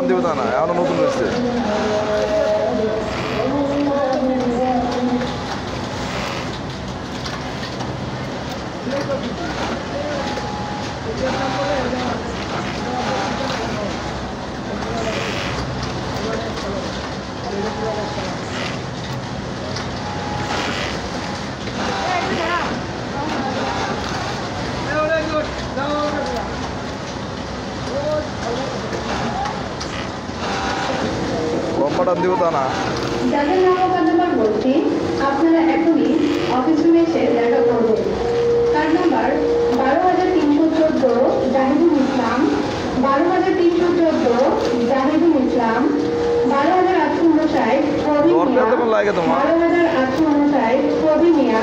দিব তা না, এখনো নতুন হয়েছে। কম্পাটান দিব তা না। যাদের নাম নাম্বার বলছি, আপনারা এখনই অফিস রুমে এসে দেখা করবেন। কার্ড নাম্বার 12,314 জাহিদুল ইসলাম, 12,314 জাহিদুল ইসলাম, 12,859 প্রবীণ মিয়া, 12,859 প্রবীণ মিয়া,